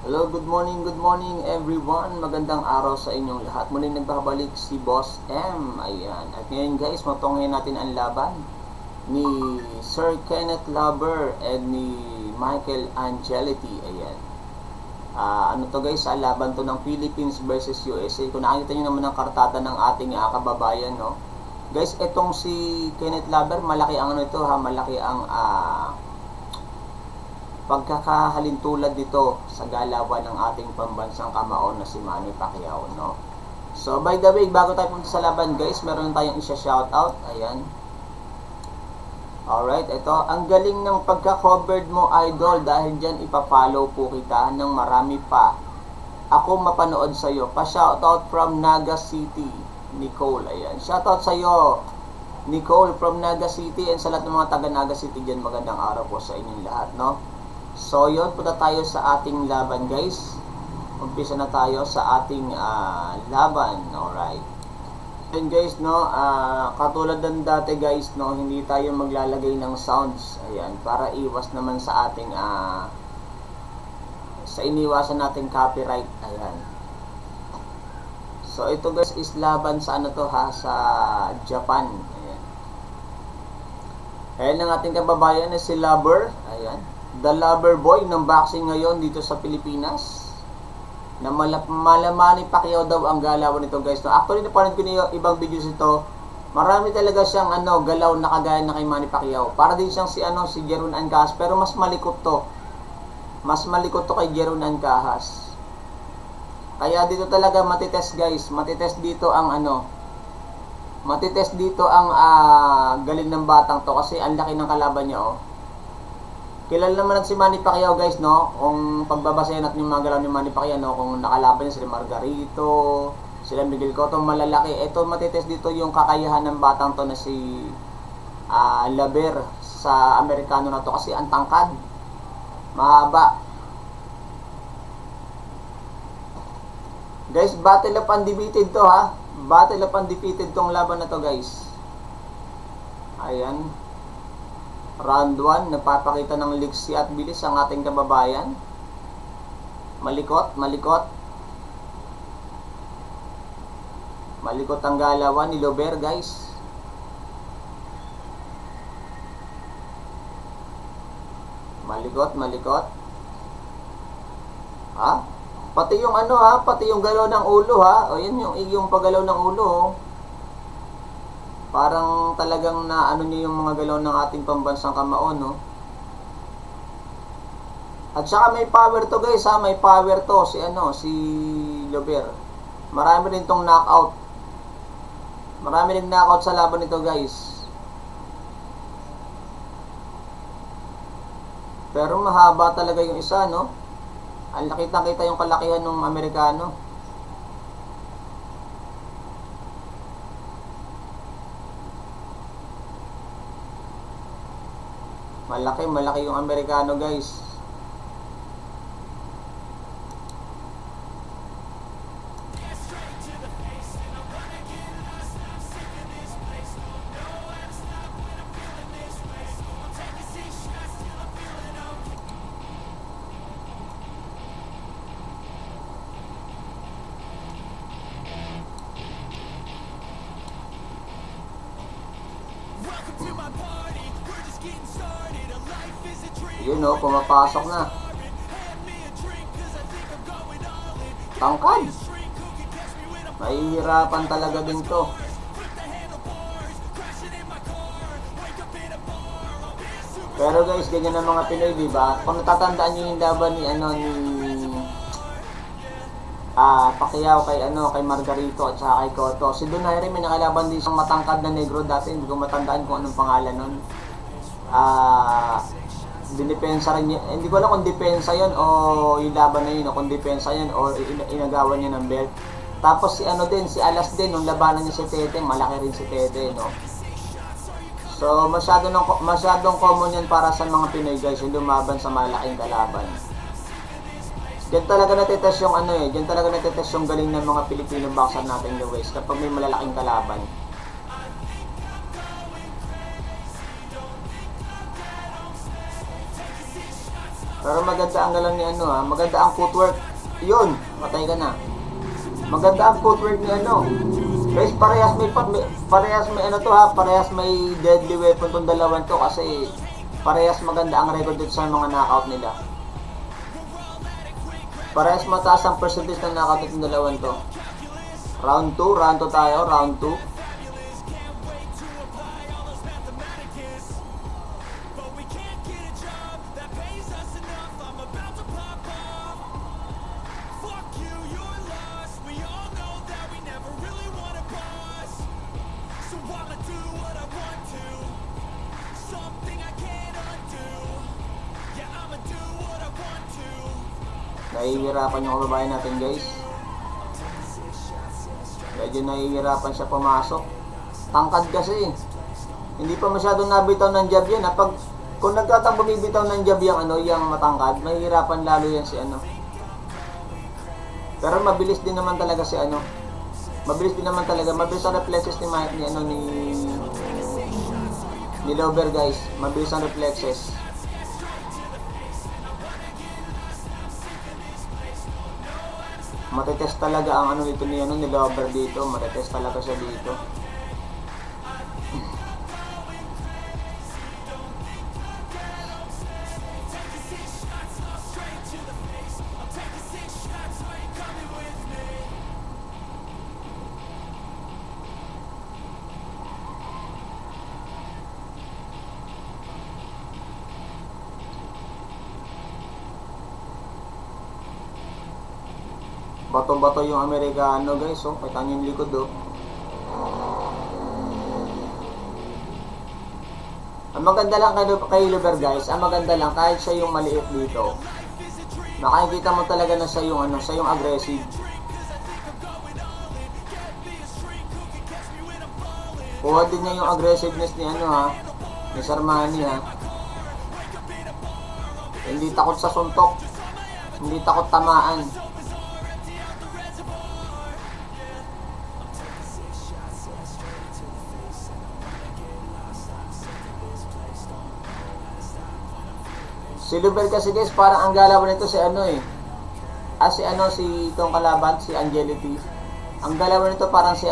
Hello, good morning everyone. Magandang araw sa inyong lahat. Muling nagbabalik si Boss M. Ayan. At ngayon guys, matunghayan natin ang laban ni Sir Kenneth Laber and ni Michael Angelity. Ayan. Ano to guys, laban to ng Philippines versus USA. Kung nakikita nyo naman ang kartada ng ating kababayan, no? Guys, etong si Kenneth Laber, malaki ang ano ito ha, malaki ang pagkakahalintulad dito sa galawan ng ating pambansang kamao na si Manny Pacquiao, no? So, by the way, bago tayo punta sa laban, guys, meron tayong isa-shoutout. Ayan. Alright, ito. Ang galing ng pagka-covered mo, idol. Dahil dyan, ipapollow po kita ng marami pa. Ako mapanood sa'yo. Pa-shoutout from Naga City, Nicole. Ayan. Shoutout sa'yo, Nicole from Naga City. And sa lahat ng mga taga Naga City dyan, magandang araw po sa inyong lahat, no? So, yun, punta tayo sa ating laban, guys. Umpisa na tayo sa ating laban. Alright. And guys, no, katulad ng dati, guys, no, hindi tayo maglalagay ng sounds. Ayan, para iwas naman sa ating sa iniwasan nating copyright. Ayan. So, ito guys is laban sa ano to ha, sa Japan. Ayan. Ayan ang ating kababayan na si Laber. Ayan. The Lover Boy ng boxing ngayon dito sa Pilipinas. Na Manny Pacquiao daw ang galawan nito, guys. No, actually, napanood ko na ibang videos ito. Marami talaga siyang galaw na kagaya na kay Manny Pacquiao. Para din siyang si Jeron Ancahas, pero mas malikot to. Mas malikot to kay Jeron Ancahas. Kaya dito talaga matitest, guys. Matitest dito ang matitest dito ang galing ng batang to kasi ang laki ng kalaban niya, oh. Kilala naman si Manny Pacquiao, guys, no? Kung pagbabasahin natin yung mga galaw ni Manny Pacquiao, no? Kung nakalaban niya sila Margarito, sila Miguel Cotto, malalaki. Ito, matitest dito yung kakayahan ng batang to na si Laber sa Amerikano na to kasi ang tangkad. Mahaba. Guys, battle of undefeated to, ha? Battle of undefeated tong laban na to, guys. Ayan. Round 1, nagpapakita ng liksi at bilis ang ating kababayan. Malikot, malikot. Malikot ang galawan ni Laber, guys. Malikot, malikot. Ha? Pati yung pati yung galaw ng ulo, ha? O yan yung paggalaw ng ulo, oh. Parang talagang na niyo yung mga galaw ng ating pambansang kamao, no? At saka may power to, guys, ha? May power to si Laber. Marami rin tong knockout. Marami rin knockout sa laban nito, guys. Pero mahaba talaga yung isa, no? Ang nakita yung kalakihan ng Amerikano. Malaki yung Amerikano, guys. Yun, no, pumapasok na. Tangkad. Mahihirapan talaga din to. Pero guys, ganyan ang mga Pinoy, diba? Kung natatandaan nyo yung laban ni Pacquiao kay Margarito at saka kay Cotto. Si Donaire may nakalaban din siyang matangkad na negro dati. Hindi ko matandaan kung anong pangalan nun. Dinipensa rin niya. Hindi ko alam kung depensa yun o yung laban na yun, o kung depensa yun o inagawan niya ng belt. Tapos si Alas din, nung labanan niya si Tete, malaki rin si Tete, no? So, masyadong common yan para sa mga Pinoy, guys, yung lumaban sa malaking kalaban. Diyan talaga natitest yung diyan talaga natitest yung galing ng mga Pilipino boxer natin, guys, kapag may malalaking kalaban. Pero maganda ang galang ni ano ha, maganda ang footwork. Yun, patay ka na. Maganda ang footwork ni ano. Guys, parehas may ano to ha, parehas may deadly weapon tong dalawan to kasi parehas maganda ang record dito sa mga knockout nila. Parehas mataas ang percentage ng knockout itong dalawan to. Round 2 tayo, round 2. Nahihirapan yung kababayan natin guys. Medyo nahihirapan siya pumasok. Tangkad kasi. Hindi pa masyadong nabitaw ng jab yan. Kung nagkatang bumibitaw ng jab yung matangkad, mahihirapan lalo yan si ano. Pero mabilis din naman talaga si ano. Mabilis ang reflexes ni Lover guys. Mabilis ang reflexes. Matetest talaga ang ano ito ni Lover dito. Matetest talaga siya dito. Bato-bato yung Amerikano guys, oh. Kita nyo yung likod, oh. Ang maganda lang kay Lover guys, ang maganda lang kahit siya yung maliit dito. Makikita mo talaga na siya yung siya yung aggressive. Kuha din niya yung aggressiveness ni ni Sarmani ha. Hindi takot sa suntok. Hindi takot tamaan. Si Lover kasi guys, parang ang galawan nito si si itong kalaban, si Angelity. Ang galawan nito parang si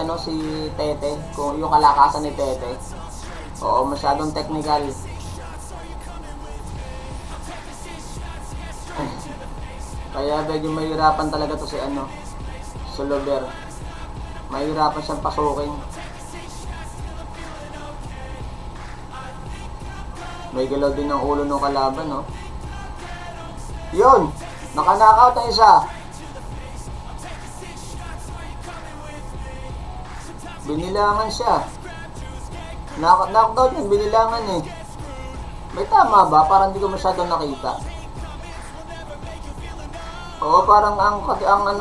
Tete, kung yung kalakasan ni Tete. Oo, masyadong technical. Kaya medyo mahirapan talaga to si Lover. Mahirapan siyang pasukin. May galaw din ng ulo ng kalaban, no? Yun! Naka-knockout ang isa. Binilangan siya. Knockdown yun, binilangan eh. May tama ba? Parang hindi ko masyadong nakita. Oo, parang ang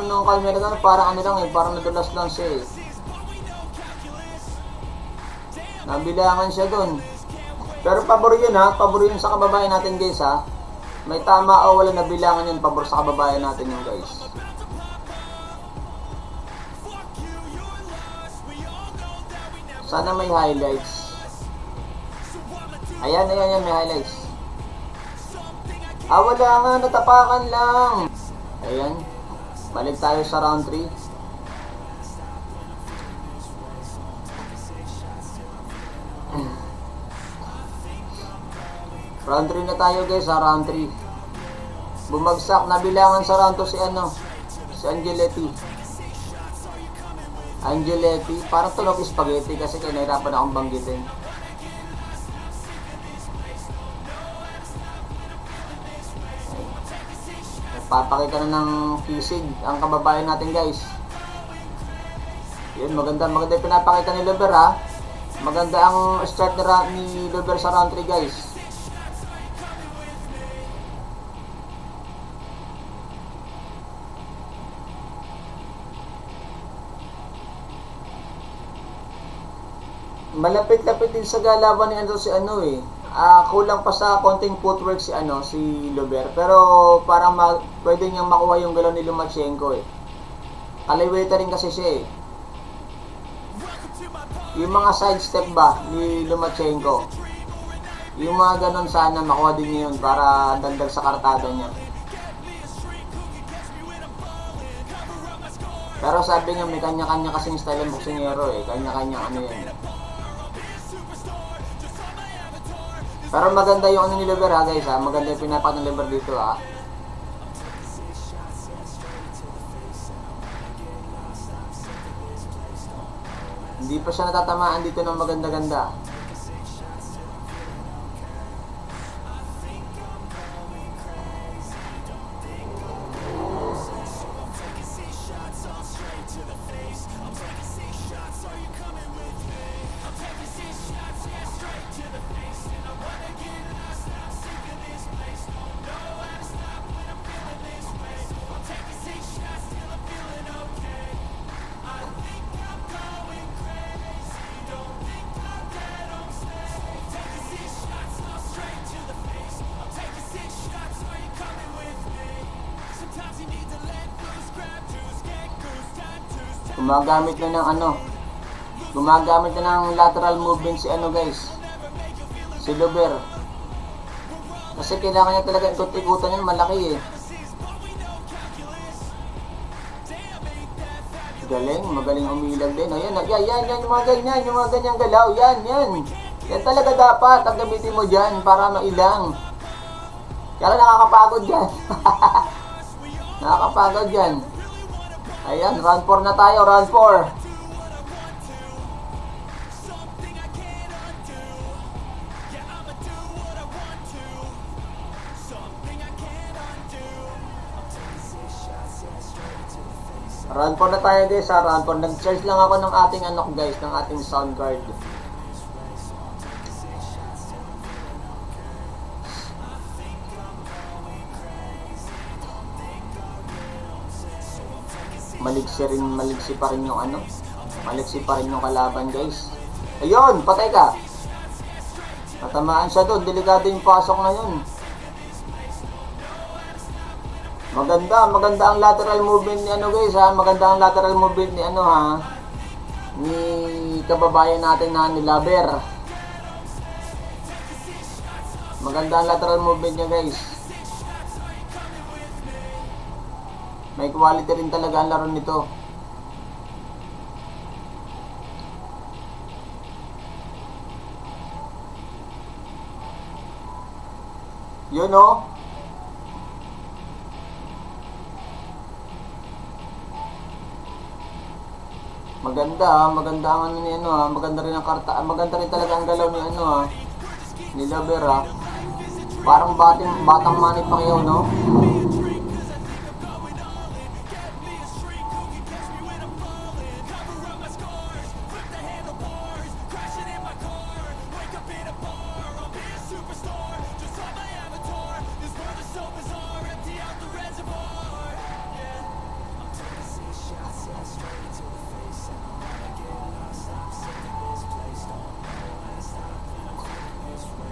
nung camera parang parang nadulas lang siya eh. Nabilangan siya dun. Pero pabor yun pabor yun sa kababayan natin guys ha. May tama o wala na bilangan yun, pabor sa kababayan natin yung guys. Sana may highlights. Ayan, may highlights. Wala nga, natapakan lang. Ayan, balik tayo sa round 3. Round 3 na tayo guys sa round 3. Bumagsak, nabilangan sa round 2 si Angelity. Parang tunog spaghetti kasi nahirapan akong banggitin. Papakita na ng kisig ang kababayan natin guys. Yun, maganda yung pinapakita ni Lover ha. Maganda ang start ni Lover sa round 3 guys. Malapit-lapit din sa galawan ni kulang pa sa konting footwork si Lover, pero parang pwede niyang makuha yung galaw ni Lomachenko eh. Kaliweta rin kasi siya eh. Yung mga side step ba ni Lomachenko, Yung mga ganun sana makuha din niya yun para dagdag sa kartada niya. Pero sabi nga may kanya-kanya kasing style ng boksingero eh. Kanya-kanya ano yun. Pero maganda yung ano ni Liver ha guys ha. Maganda yung pinapak ng Liver dito ha. Hindi pa siya natatamaan dito ng maganda-ganda. Gumagamit na ng ano, gumagamit na ng lateral movement si ano guys, si Liver. Kasi kailangan niya talaga ikot-ikutan yan, malaki eh. Galing, magaling umilag din. Ayan, yan, yung mga ganyan, yung mga ganyang galaw, yan. Yan talaga dapat, ang gamitin mo dyan para mailang. Kaya nakakapagod yan. Nakakapagod yan. Ayan, round 4 na tayo, round 4. Round 4 na tayo guys ha, round 4. Nag-charge lang ako ng ating ano guys, ng ating sound card. Maliksi pa rin yung ano, maliksi pa rin yung kalaban guys. Ayun, patay ka. Natamaan siya doon, delikado yung pasok na yun. Maganda ang lateral movement ni ano guys ha, maganda ang lateral movement ni ano ha, ni kababayan natin na ni Liver. Maganda ang lateral movement niya guys. May quality rin talaga ang laro nito. Yun o. Maganda ang ano ni ano ha, maganda rin ang karta, maganda rin talaga ang galaw ni ano ha, ni Liver ha. Parang batang Manny Pacquiao no.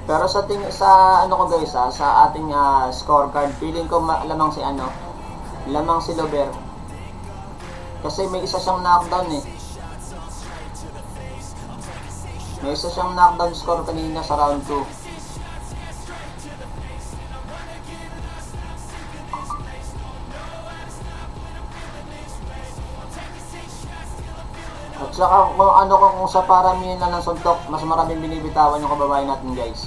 Pero sa ano ko guys ha, sa ating scorecard, feeling ko lamang si ano, lamang si Liver. Kasi may isa siyang knockdown eh. May isa siyang knockdown score kanina sa round 2. At saka kung sa paramihan na ng suntok, mas maraming binibitawan yung kababayan natin guys.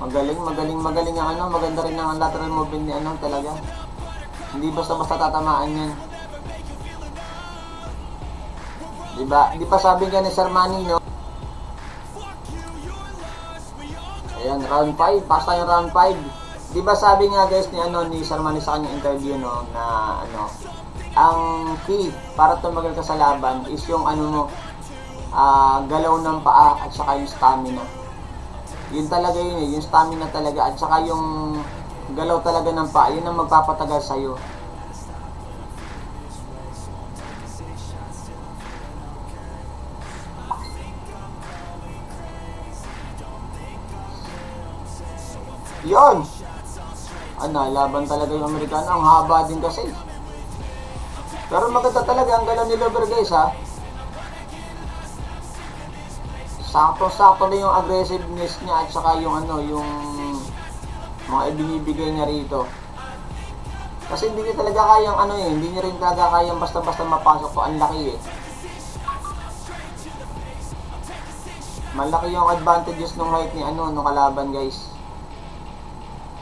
Magaling ang ano, maganda rin ang lateral movement ni ano talaga. Hindi basta-basta tatamaan yan. Diba? Di pa sabi nga ni Sir Manny, no? Ayan, round 5. Basta yung round 5. Di ba sabi nga guys ni ano ni Sir Manny sa kanyang interview no na ano, ang key para tumagal ka sa laban is yung ano mo, galaw ng paa at saka yung stamina. Yun talaga yun eh, yung stamina talaga at saka yung galaw talaga ng paa, yun ang magpapatagal sa'yo. Yun! Ano, laban talaga yung Amerikano, ang haba din kasi. Pero maganda talaga ang galaw ni Lover guys ha. Sakto-sakto na yung aggressiveness niya at saka yung ano, yung mga ibinibigay niya rito. Kasi hindi niya talaga kayang ano eh, hindi niya rin talaga kayang basta-basta mapasok to, ang laki eh. Malaki yung advantages ng height ni ano, nung kalaban guys.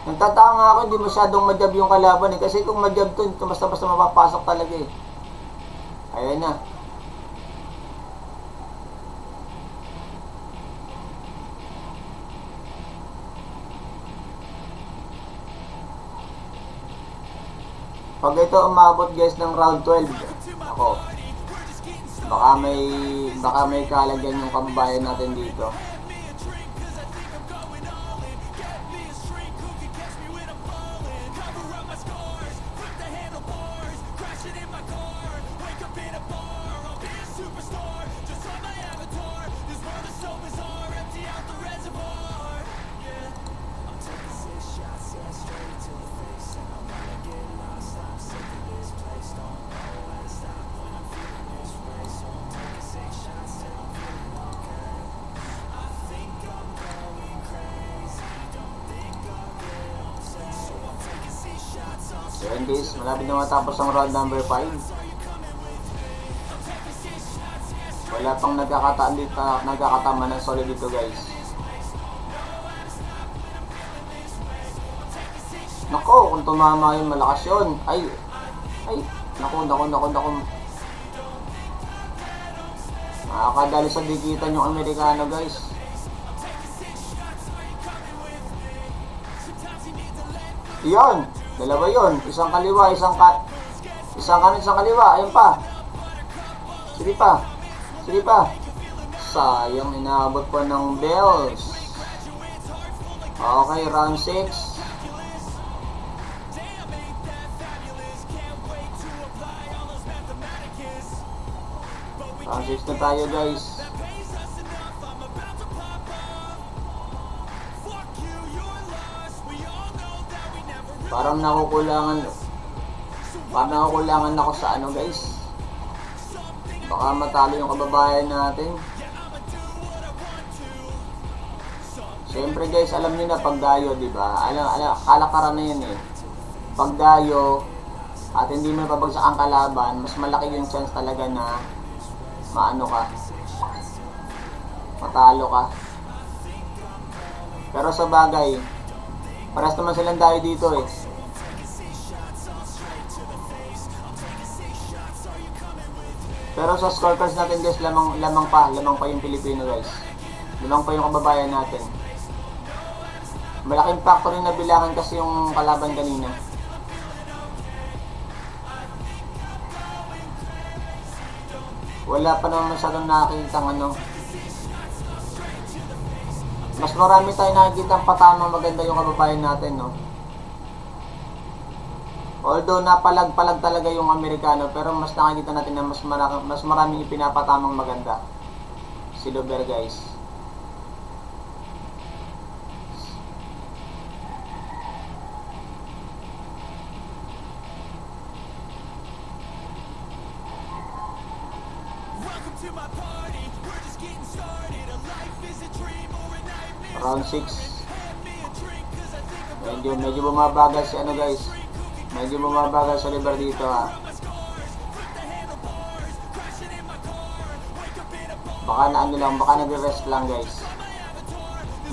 Nagtataka nga ako, hindi masyadong majab yung kalaban eh, kasi kung majab to, basta-basta mapapasok talaga eh. Ayan na. Pag ito umabot guys ng round 12, ako, baka may kalagyan yung kababayan natin dito. So yun guys, malapit na matapos ang round number 5. Wala pang nagkakatama ng solid dito guys. Nako, kung tumama yun, malakas yun. Ay, nako. Nakakadali sa dikitan yung Amerikano guys. Yan, dalawa yun. Isang kaliwa, isang kanan, isang kaliwa. Ayun pa. Sige pa. Sayang, inaabot pa ng bells. Okay, round 6. Round 6 na tayo guys. Parang nakukulangan ako sa ano guys. Baka matalo yung kababayan natin. Siyempre guys, alam niyo na pagdayo, di ba? Kalakaran na yan eh. Pagdayo at hindi mo napabagsak ang kalaban, mas malaki yung chance talaga na matalo ka. Pero sa bagay, paras naman silang dayo dito eh. Pero sa scorecards natin guys, lamang pa yung Pilipino guys. Lamang pa yung kababayan natin. Malaking factor rin na bilangan kasi yung kalaban kanina. Wala pa naman masyadong nakikitang ano. Mas marami tayo nakikitang patamang maganda yung kababayan natin, no? Although napalag-palag talaga yung Amerikano, pero mas nakikita natin na mas maraming ipinapatamang maganda si Lover guys. Round 6. Medyo bumabagal si ano guys. Medyo bumabagal sa Lover dito ha. Baka nagre-rest lang guys.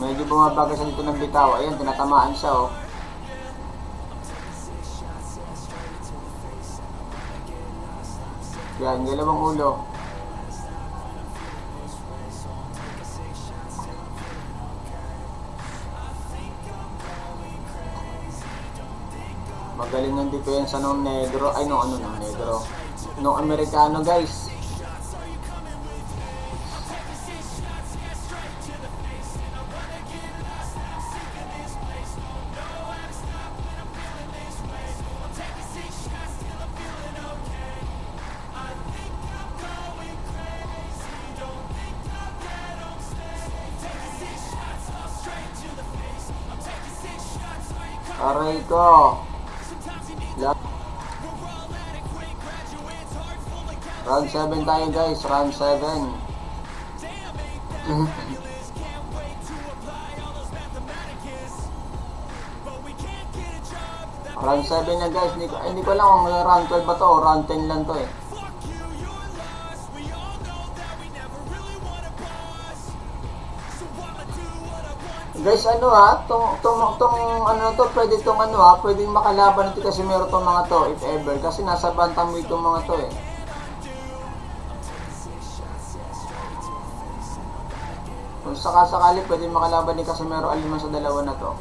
Medyo bumabagal sa dito ng bitaw. Ayun, tinatamaan siya oh. Yan, dalawang ulo. Magaling ng depensa ng negro. Ay, ng negro. Nung Amerikano guys. Aray ko. Round 7 tayo guys, round 7. Round 7 na guys, hindi ko lang kung round 12 ba to o round 10 lang to eh. Guys, ano ha, tong ano to, pwede tong ano ha, pwedeng makalaban nito kasi meron tong mga to, if ever, kasi nasa bantamweight tong mga to eh. Kung sakasakali, pwede makalaban ni Casimero Aliman sa dalawa na to.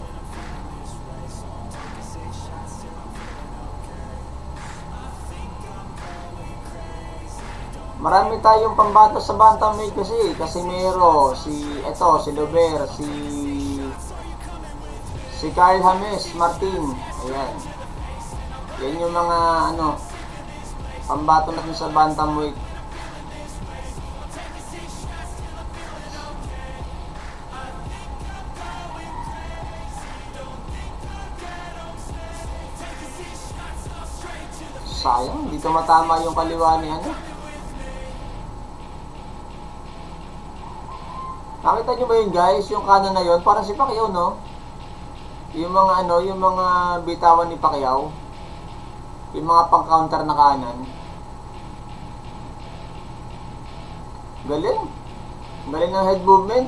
Marami tayong pambato sa bantamweight kasi Casimero, si Lover, si Carl James Martin. Ayan. Yan yung mga ano pambato natin sa bantamweight. Sayang, dito matama yung kaliwa ni ano. Nakita nyo ba yun guys? Yung kanan na yun, parang si Pacquiao, no? Yung mga ano, yung mga bitawan ni Pacquiao. Yung mga pang-counter na kanan. Galing. Galing ng head movement.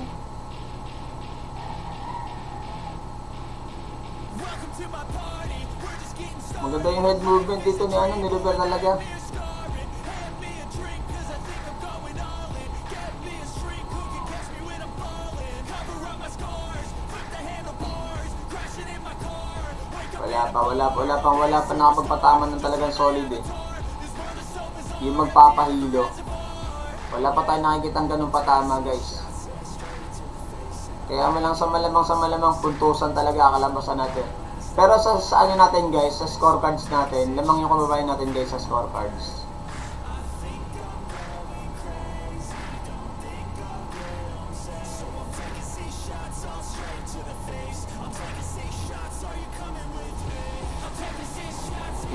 Maganda yung head movement dito ni ano, ni Robert talaga. Wala pa nakapagpatama ng talagang solid eh. Yung magpapahilo. Wala pa tayo nakikita ng ganung patama guys. Kaya malamang puntusan talaga kalabasan natin. Pero sa ano natin guys, sa scorecards natin, lamang yung kababayan natin guys sa scorecards.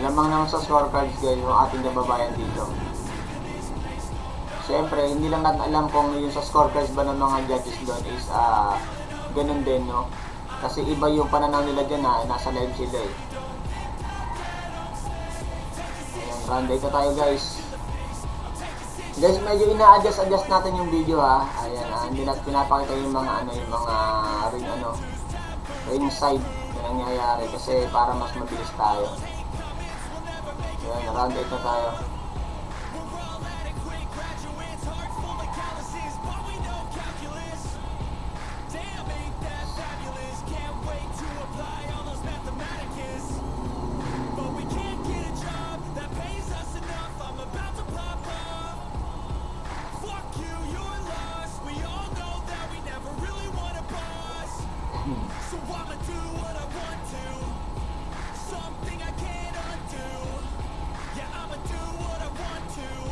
Lamang naman sa scorecards guys yung ating kababayan dito. Siyempre, hindi lang natin alam kung yung sa scorecards ba ng mga judges doon is ganun din, no? Kasi iba yung pananaw nila dyan na nasa live sila eh. Ayan, round 8 na tayo guys. Guys, medyo ina-adjust natin yung video ha. Ayan, hindi natin pinapakita yung mga ring side na nangyayari kasi para mas mabilis tayo. Ayan, round 8 na tayo.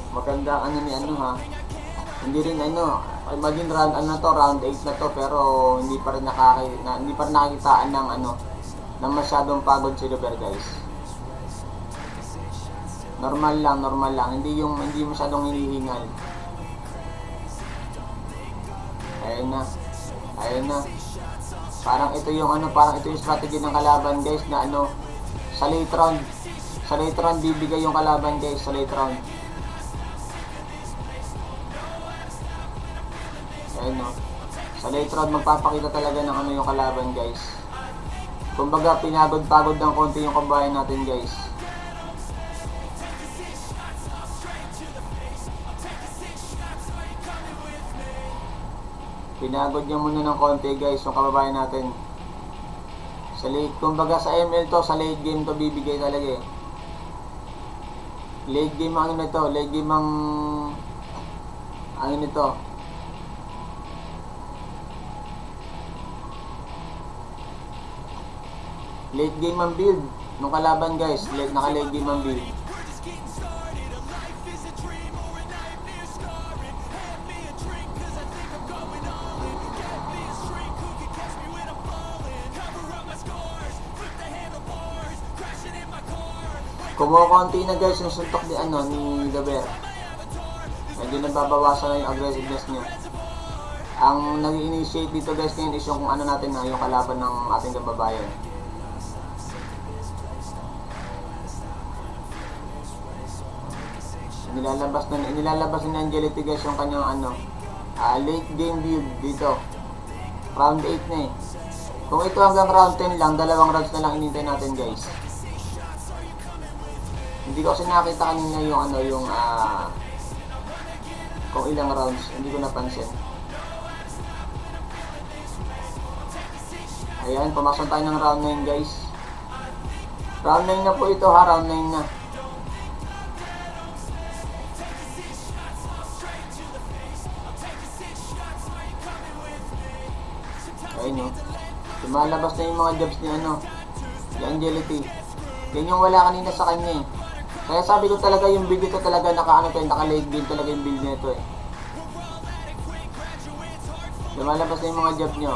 Maganda ano ni ano ha. Hindi rin ano, imagine round round 8 na to pero hindi pa rin nakakitaan ng ng masyadong pagod si Robert guys. Normal lang, hindi masyadong hinihingal. Ayun na. Parang ito yung strategy ng kalaban guys na sa late round bibigay yung kalaban guys sa late round. Ayun no. Sa late round magpapakita talaga ng yung kalaban guys. Kumbaga pinagod-pagod ng konti yung kabayan natin guys. Pinagod niya muna ng konti guys yung kababayan natin. Sa late, kumbaga sa ML to, sa late game to bibigay talaga eh. Late game late game nito. Late game ang build nung kalaban guys, naka-late game ang build. Kumukonti na guys yung suntok ni Gaber. medyo nababawasan na yung aggressiveness niya. Ang nag-initiate dito guys ngayon is yung kung ano natin na yung kalaban ng ating kababayan. Nilalabas ni Angelity guys yung kanyang late game build dito. Round 8 na eh. Kung ito hanggang round 10 lang, 2 rounds na lang inintay natin guys. Hindi ko kasi nakita kanina yung kung ilang rounds, hindi ko napansin. Ayan, pumasok tayo ng round 9 guys. Round 9 na po ito ha, round 9 na. Ayun o. Lumalabas na yung mga jobs ni ni Angelity. Yan yung wala kanina sa kanya eh. Kaya sabi ko talaga yung build ito talaga naka-late game talaga yung build nito eh. Lumalabas na yung mga job nyo.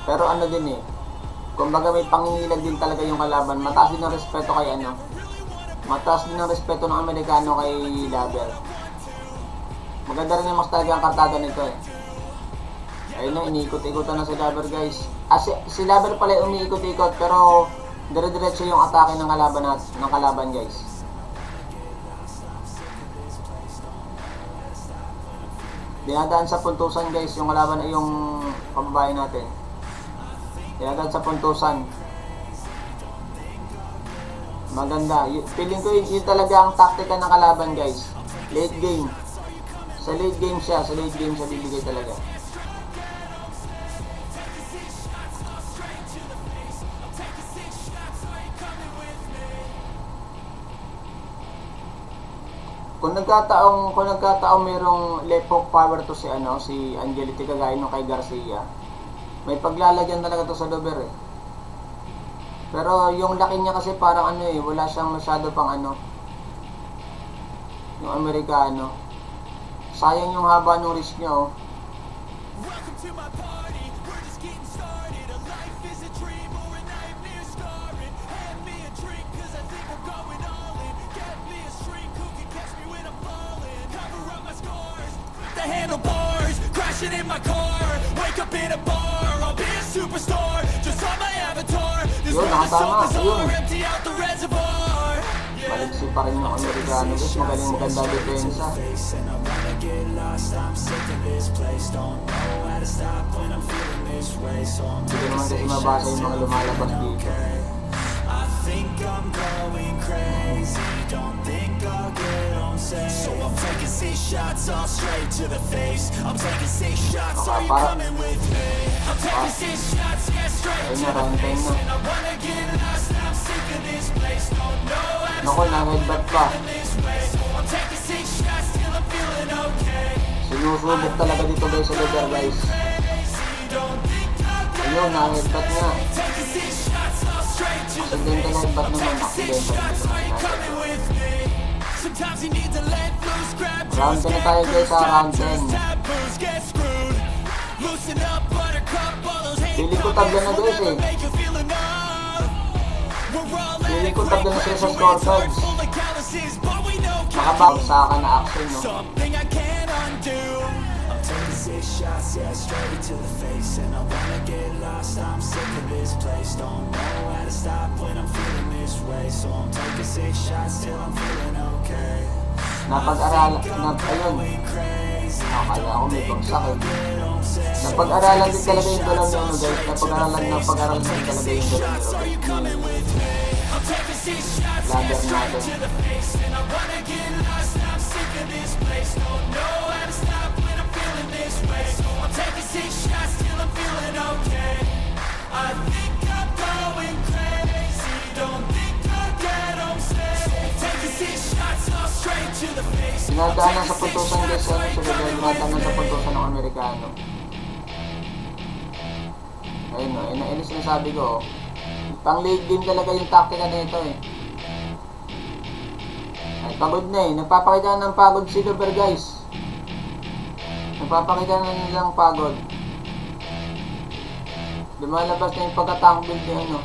Pero din eh. Kumbaga may pangingilag din talaga yung kalaban. Mataas din ang respeto kay Mataas din ang respeto ng Amerikano kay Laber. Maganda rin yung mas talaga ang kartada nito eh. Ayun na, iniikot-ikotan na si Laber guys. Si Laber pala umiikot-ikot pero dire-diretso yung atake ng kalaban guys. Dinadaan sa puntusan guys yung kalaban ay yung kababae natin. Dinadaan sa puntusan. Maganda. Feeling ko yun talaga ang taktika ng kalaban guys. Late game. Sa late game siya bibigay talaga. Kung nagkataong merong lepok power to si Angelity kagaya nung kay Garcia, may paglalagyan talaga to sa Dober eh. Pero yung laki niya kasi parang wala siyang masyado pang yung Amerikano. Sayang yung haba ng wrist niya oh. The handlebars, crashing in my car. Wake up in a bar, I'll be a superstar. Just on my avatar. This Yun, world is so nakatama. bizarre, Yun. empty out the reservoir. Maliksi pa rin yung Amerikano guys. Magaling ganda depensa. And I wanna get lost, I'm sick of this place. Don't know how to stop when I'm feeling this way. So I'm Hindi naman kasi mabasa yung mga lumalabas dito. I think I'm going crazy. Don't think I'll get on safe. So I'm taking 6 shots all straight to the face. I'm taking 6 shots, are you coming with me? I'm taking 6 shots, yeah, straight to the face. And I wanna get lost, I'm sick of this place. Don't know how to Naku, na-headbutt pa. this way. I'm taking 6 shots till I'm feeling okay. Sinusubok talaga dito guys sa Dober guys. Don't think I'll get Ayun, na-headbutt nga. taking 6 shots all straight to the Accidental headbutt naman. Six shots, are you coming Accidental. with me? Sometimes you need to let loose, grab Round 10 na tayo guys sa round 10. taboos, get screwed. Loosen up, buttercup, all those hate Feeling ko tabla na guys eh. make you feel enough. We're all Feeling ko tabla na sila sa scorecards. full of calluses, but we know Nakabounce sa akin na action no. something I can't undo. I'm taking 6 shots, yeah, straight to the face. And I wanna get lost, I'm sick of this place. Don't know how to stop when I'm feeling this way. So I'm taking 6 shots till I'm feeling okay. Napag-aralan, ayun. Akala ko may bagsak eh. Napag-aralan din talaga yung galaw niya guys. Napag-aralan din talaga yung galaw niya. I'm taking 6 shots, Laber yeah, straight natin. to the face. And I wanna get lost, I'm sick of this place. Don't know how to stop when I'm feeling this way. So I'm taking 6 shots till I'm feeling okay. I think I'm going crazy. Don't think I'll get home safe. Taking 6 shots all straight to the face. Dinadaanan sa puntusan guys sa Dober. Dinadaanan sa puntusan ng Amerikano. Ayun o, ayun yung sinasabi ko. Pang late game talaga yung taktika na ito eh. Ay, pagod na eh. Nagpapakita ng pagod si Dober guys. Nagpapakita na nilang pagod. Lumalabas na yung pagka-tank build niya, ano.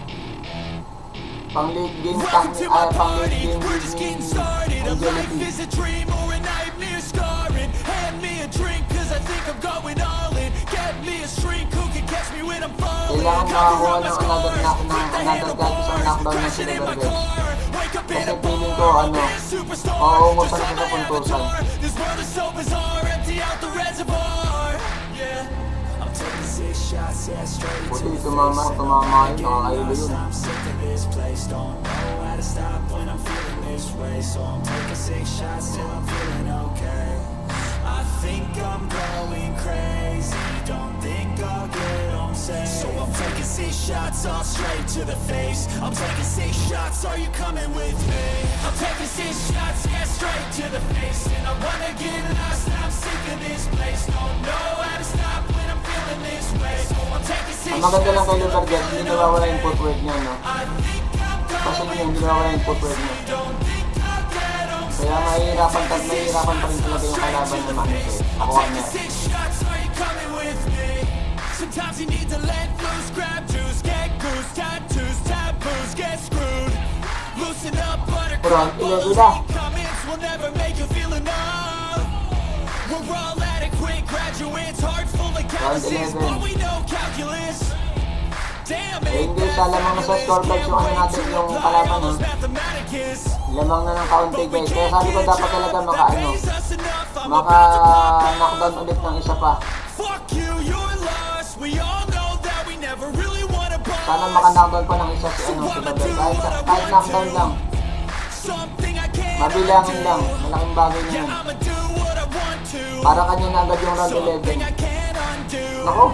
Pang late game tank, pang late game build ni Angelity. Kailangan makakuha ng another guys isang knockdown na sila guys. Kasi feeling ko ano, mauungo pa na sa puntusan. Buti tumama yun, nakakahilo yun. I think I'm going crazy, don't think I'll get on safe. So I'm taking 6 shots all straight to the face. I'm taking 6 shots, are you coming with me? I'm taking 6 shots, yeah, straight to the face. And I wanna get lost, I'm sick of this place. Don't know how to stop when I'm feeling this way. So I'm taking 6 Ang maganda lang kay Lubergas, hindi nawawala yung footwork niya, no? Kasi hindi nawawala yung footwork niya. Kaya mahihirapan pa rin talaga yung kalaban na manis eh. Nakuha niya. Sometimes you need to let loose, grab juice, get goose, tattoos, taboos, get screwed. Loosen up, buttercup, comments will never make you feel enough. We're all adequate graduates, heart full of calluses, but we know calculus. Damn it, hindi sa lamang na sa scoreboard yung ano natin yung kalaban, no? Lamang na ng kaunti guys. Kaya sabi ko dapat talaga maka-knockdown ulit ng isa pa. Sana maka-knockdown pa ng isa si Babel. Kahit knockdown lang. Mabilangin lang. Malaking bagay na yun. Para kanya na agad yung round 11. Ako.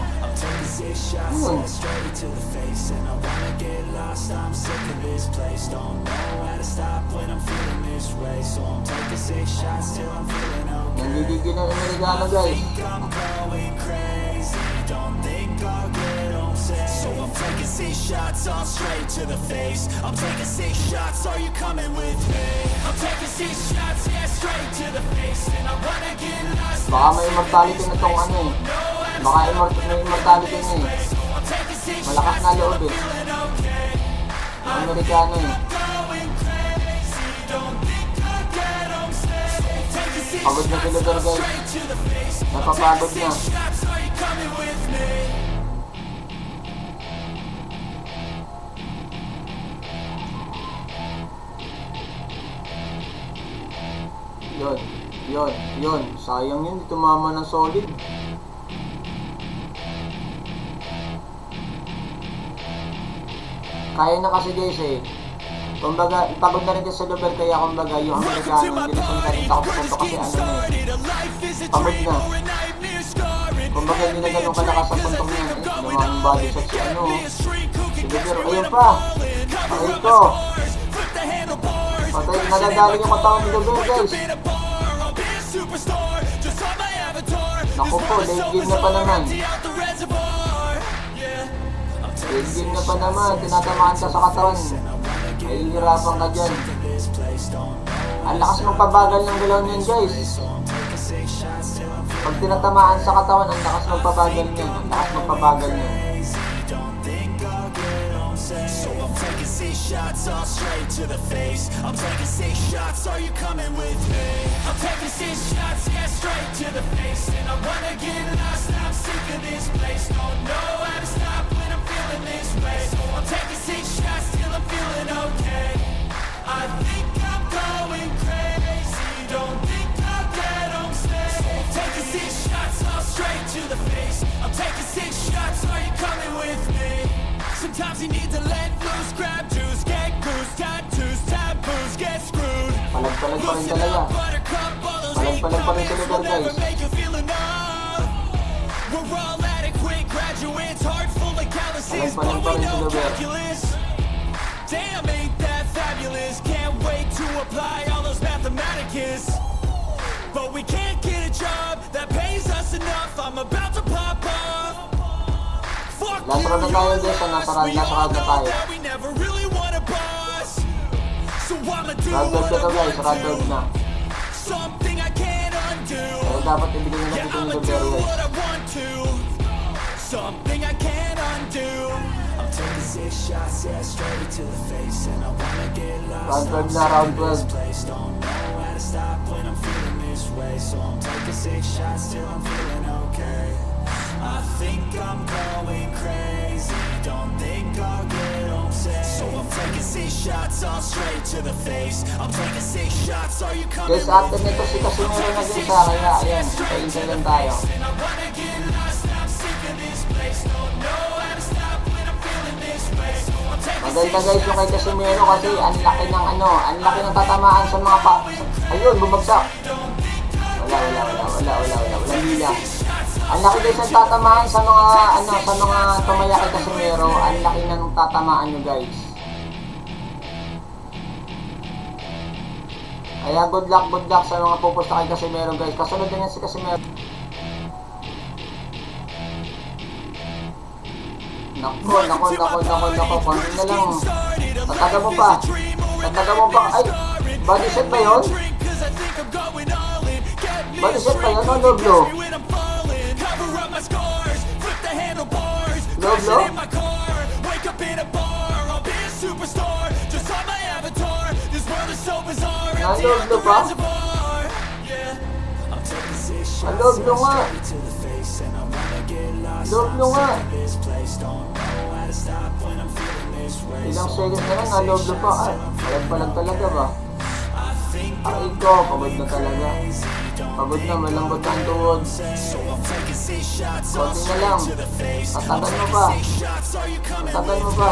Straight to the face, and I wanna get lost. I'm sick of this place. Don't know how to stop when I'm feeling this way. So I'm taking 6 shots till I'm feeling okay. Nagigigil ng Amerikano guys. I'm going crazy. Don't think I'll get on safe. So I'm taking 6 shots all straight to the face. I'm taking 6 shots. Are you coming with me? I'm taking 6 shots, yeah, straight to the face. And I wanna get lost. Baka may immortality na tong ano eh. Baka may immortality na eh. Malakas na loob eh. Amerikano eh. Pagod na sila guys. Napapagod na. Yun. Sayang yun, di tumama ng solid. Kaya na kasi guys eh. Kumbaga, pagod na rin sa lugar kaya kumbaga yung Amerikano hindi na sila rin punto kasi ano na eh. Pagod na. Kumbaga hindi na ganun kalakas ang puntong yan eh. Yung mga body shot si ano. Sige pero ayun pa. Ayun to. Patay, nadadali yung katawan ni Lugar guys. Naku po, late game na pa naman. Late game na pa naman, tinatamaan ka sa katawan. Mahihirapan ka dyan. Ang lakas magpabagal ng galaw niyan guys. Pag tinatamaan sa katawan, ang lakas magpabagal niyan. Ang lakas magpabagal niyan. So I'm taking 6 shots all straight to the face. I'm taking 6 shots, are you coming with me? I'm taking 6 shots, yeah, straight to the face. And I wanna get lost, I'm sick of this place. Don't know how to stop when I'm feeling this way. So I'm taking 6 shots till I'm feeling okay. I think I'm going crazy, don't think I'll get on stage. So I'm taking 6 shots all straight to the face. I'm taking 6 shots, are you coming with me? Sometimes you need to let loose, grab juice, get goose, tattoos, taboos, get screwed. Palag-palag pa rin talaga. Palag-palag pa rin sa lugar guys. We're all adequate graduates, heart full of calluses, but we know calculus. Damn, ain't that fabulous? Can't wait to apply all those mathematicus. But we can't get a job that pays us enough. I'm about to pop off. Last round na tayo guys, nasa round na tayo. Round 12 na to guys, round 12 na. Pero dapat ibigay na dito yung Lugar guys. Something I can't undo. taking 6 shots, yeah, straight to the face. And I wanna get lost, Round 12 I'm na, sick round of this 12. place. Don't know how to stop when I'm feeling this way. So I'm taking 6 shots till I'm feeling okay. I think I'm going crazy, don't think I'll get home safe. So I'm taking 6 shots, all straight to the face. I'm taking 6 shots, are you coming Guys, with after me? nito si Casimiro na din sa kaya ayan, painta lang tayo. And I wanna get lost, I'm sick of this place. Don't know how to stop when I'm feeling this way. So I'm taking Maganda guys yung kay Casimiro kasi ang laki ng ang laki ng tatamaan sa mga ayun, bumagsak. Wala nila. Ang laki guys ng tatamaan sa mga sa mga tumaya kay Casimiro, ang laki ng tatamaan nyo guys. Kaya good luck sa mga pupusta kay Casimiro guys. Kasunod din yan si Casimiro. Nako, konti na lang. Tataga mo pa. Ay, body shot ba yun? Body shot ba yun? Ano, Loblo? Loblo? Naloblo pa? Naloblo nga. Loblo nga. Ilang seconds na lang, naloblo pa. Alam pa lang talaga ba? Ay ko, pagod na talaga. Pagod na, malambot ang tuhod. Konti na lang. Tatagan mo pa.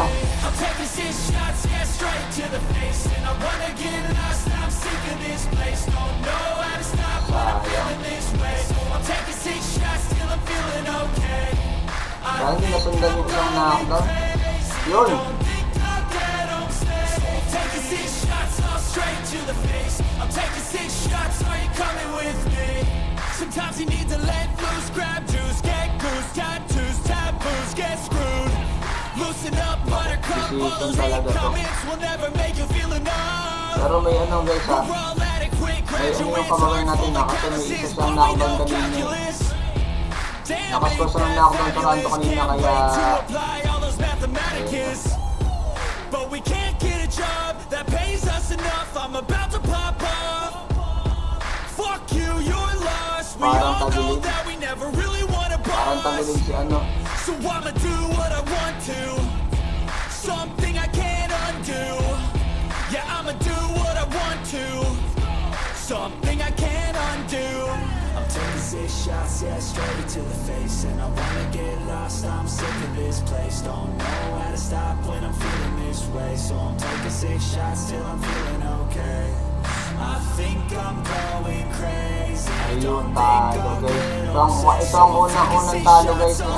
Sayang hindi nasundan yung isang knockdown. Yun. Sometimes you need to let loose, grab juice, get goose, tattoos, taboos, get screwed. Loosen up, buttercup, all those hate comments will never make you feel enough. Pero may guys ha. We're all adequate, May yung graduates, kamagay learn natin full na kasi may premises, isa but siyang we knockdown know kanina. calculus. Damn, Nakasko sa knockdown Toronto kanina kaya to apply all those mathematicus. But we can't get a job that pays us enough. I'm about to pop off. Fuck you, you're lost. We Parang all know tagilid. that we never really want to parang boss. tagilid si So I'ma do what I want to. Something I can't undo. Yeah, I'ma do what I want to. Something I can't undo. I'm taking 6 shots, yeah, straight to the face. And I wanna get lost, I'm sick of this place. Don't know how to stop when I'm feeling this way. So I'm taking 6 shots till I'm feeling okay. I think I'm going crazy. ayun, talo guys. Ito ang unang talo guys ni